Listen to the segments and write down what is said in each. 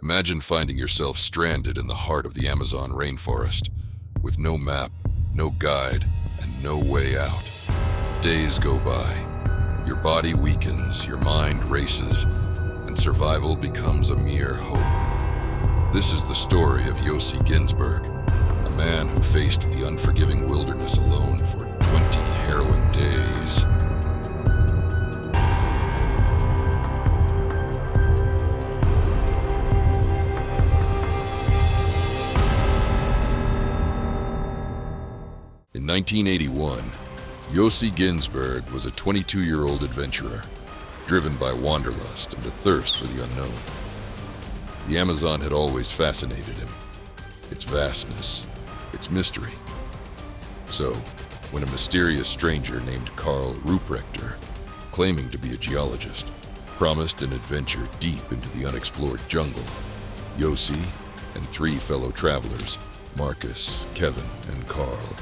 Imagine finding yourself stranded in the heart of the Amazon rainforest, with no map, no guide, and no way out. Days go by. Your body weakens, your mind races, and survival becomes a mere hope. This is the story of Yossi Ghinsberg, a man who faced the unforgiving wilderness alone for 20 harrowing days. In 1981, Yossi Ghinsberg was a 22-year-old adventurer, driven by Wanderlust and a thirst for the unknown. The Amazon had always fascinated him, its vastness, its mystery. So, when a mysterious stranger named Karl Ruprechter, claiming to be a geologist, promised an adventure deep into the unexplored jungle, Yossi and three fellow travelers, Marcus, Kevin, and Karl,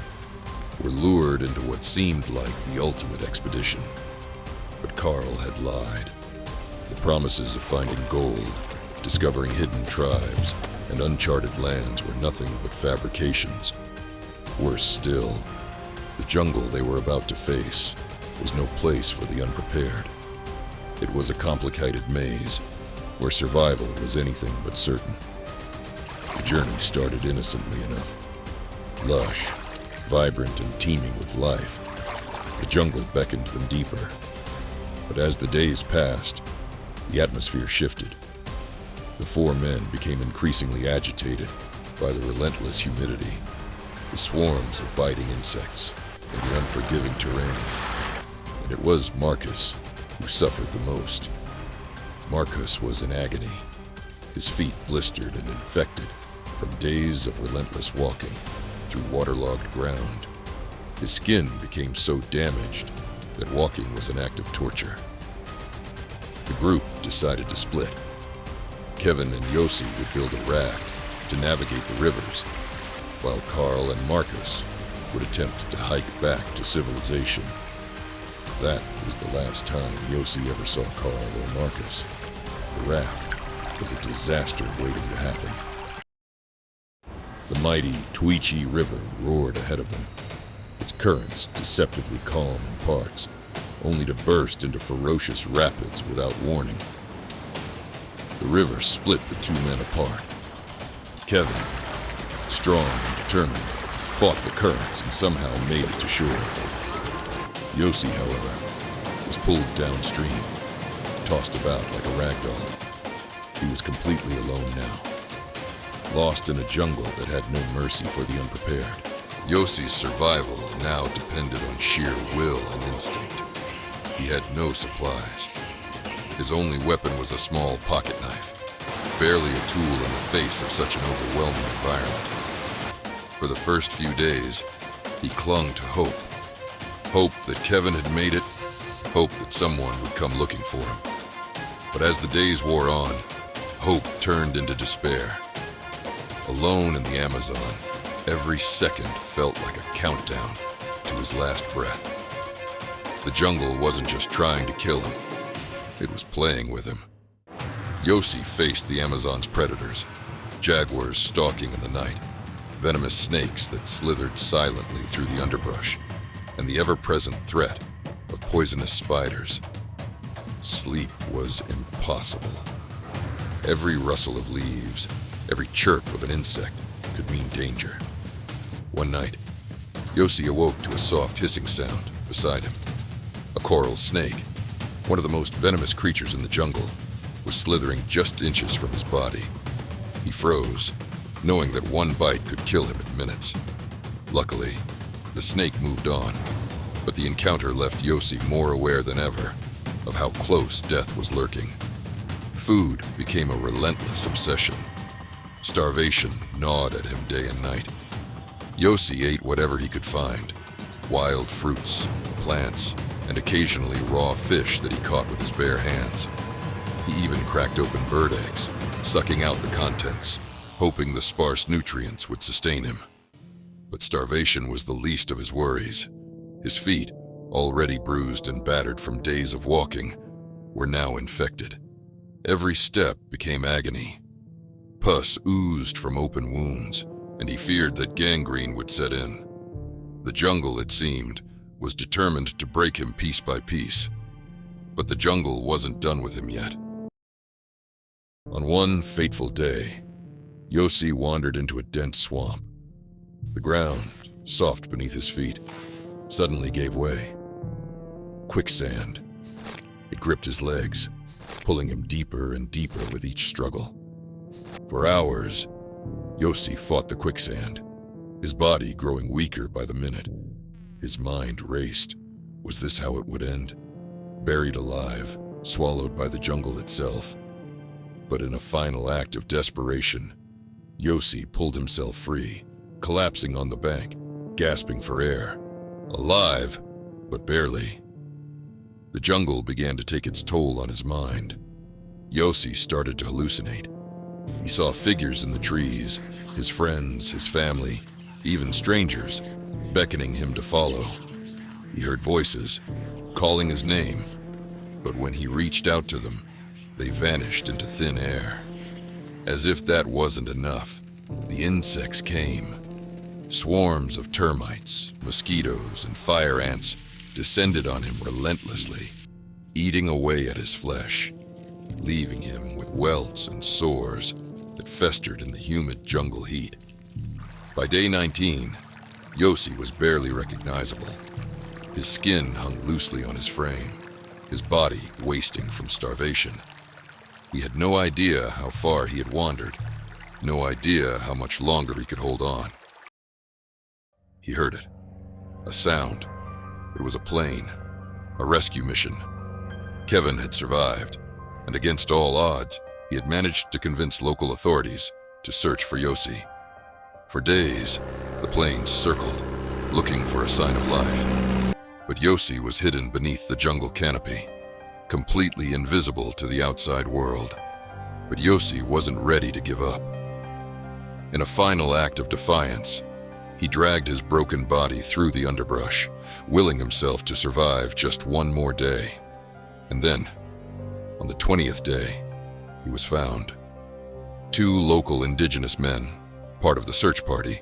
were lured into what seemed like the ultimate expedition. But Karl had lied. The promises of finding gold, discovering hidden tribes, and uncharted lands were nothing but fabrications. Worse still, the jungle they were about to face was no place for the unprepared. It was a complicated maze where survival was anything but certain. The journey started innocently enough. Lush, vibrant and teeming with life, the jungle beckoned them deeper. But as the days passed, the atmosphere shifted. The four men became increasingly agitated by the relentless humidity, the swarms of biting insects, and the unforgiving terrain. And it was Marcus who suffered the most. Marcus was in agony, his feet blistered and infected from days of relentless walking through waterlogged ground. His skin became so damaged that walking was an act of torture. The group decided to split. Kevin and Yossi would build a raft to navigate the rivers, while Karl and Marcus would attempt to hike back to civilization. That was the last time Yossi ever saw Karl or Marcus. The raft was a disaster waiting to happen. The mighty Tucuxi River roared ahead of them, its currents deceptively calm in parts, only to burst into ferocious rapids without warning. The river split the two men apart. Kevin, strong and determined, fought the currents and somehow made it to shore. Yossi, however, was pulled downstream, tossed about like a rag doll. He was completely alone now, lost in a jungle that had no mercy for the unprepared. Yossi's survival now depended on sheer will and instinct. He had no supplies. His only weapon was a small pocket knife, barely a tool in the face of such an overwhelming environment. For the first few days, he clung to hope. Hope that Kevin had made it, hope that someone would come looking for him. But as the days wore on, hope turned into despair. Alone in the Amazon, every second felt like a countdown to his last breath. The jungle wasn't just trying to kill him, it was playing with him. Yossi faced the Amazon's predators, jaguars stalking in the night, venomous snakes that slithered silently through the underbrush, and the ever-present threat of poisonous spiders. Sleep was impossible. Every rustle of leaves, every chirp of an insect could mean danger. One night, Yossi awoke to a soft hissing sound beside him. A coral snake, one of the most venomous creatures in the jungle, was slithering just inches from his body. He froze, knowing that one bite could kill him in minutes. Luckily, the snake moved on, but the encounter left Yossi more aware than ever of how close death was lurking. Food became a relentless obsession. Starvation gnawed at him day and night. Yossi ate whatever he could find, wild fruits, plants, and occasionally raw fish that he caught with his bare hands. He even cracked open bird eggs, sucking out the contents, hoping the sparse nutrients would sustain him. But starvation was the least of his worries. His feet, already bruised and battered from days of walking, were now infected. Every step became agony. Pus oozed from open wounds, and he feared that gangrene would set in. The jungle, it seemed, was determined to break him piece by piece. But the jungle wasn't done with him yet. On one fateful day, Yossi wandered into a dense swamp. The ground, soft beneath his feet, suddenly gave way. Quicksand. It gripped his legs, pulling him deeper and deeper with each struggle. For hours, Yossi fought the quicksand, his body growing weaker by the minute. His mind raced. Was this how it would end? Buried alive, swallowed by the jungle itself. But in a final act of desperation, Yossi pulled himself free, collapsing on the bank, gasping for air. Alive, but barely. The jungle began to take its toll on his mind. Yossi started to hallucinate. He saw figures in the trees, his friends, his family, even strangers, beckoning him to follow. He heard voices, calling his name, but when he reached out to them, they vanished into thin air. As if that wasn't enough, the insects came. Swarms of termites, mosquitoes, and fire ants descended on him relentlessly, eating away at his flesh, leaving him with welts and sores that festered in the humid jungle heat. By day 19, Yossi was barely recognizable. His skin hung loosely on his frame, his body wasting from starvation. He had no idea how far he had wandered, no idea how much longer he could hold on. He heard it. A sound. It was a plane. A rescue mission. Kevin had survived, and against all odds, he had managed to convince local authorities to search for Yossi. For days, the plane circled, looking for a sign of life. But Yossi was hidden beneath the jungle canopy, completely invisible to the outside world. But Yossi wasn't ready to give up. In a final act of defiance, he dragged his broken body through the underbrush, willing himself to survive just one more day. And then, on the 20th day, he was found. 2 local indigenous men, part of the search party,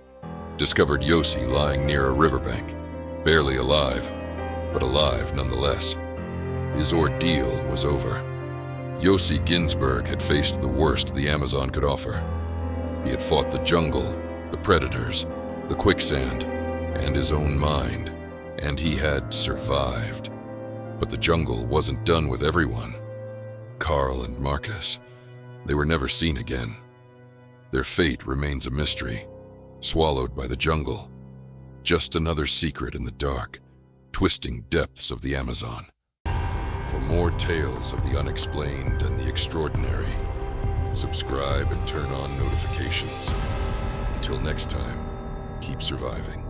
discovered Yossi lying near a riverbank, barely alive, but alive nonetheless. His ordeal was over. Yossi Ghinsberg had faced the worst the Amazon could offer. He had fought the jungle, the predators, the quicksand, and his own mind, and he had survived. But the jungle wasn't done with everyone. Carl and Marcus, they were never seen again. Their fate remains a mystery, swallowed by the jungle. Just another secret in the dark, twisting depths of the Amazon. For more tales of the unexplained and the extraordinary, subscribe and turn on notifications. Until next time, keep surviving.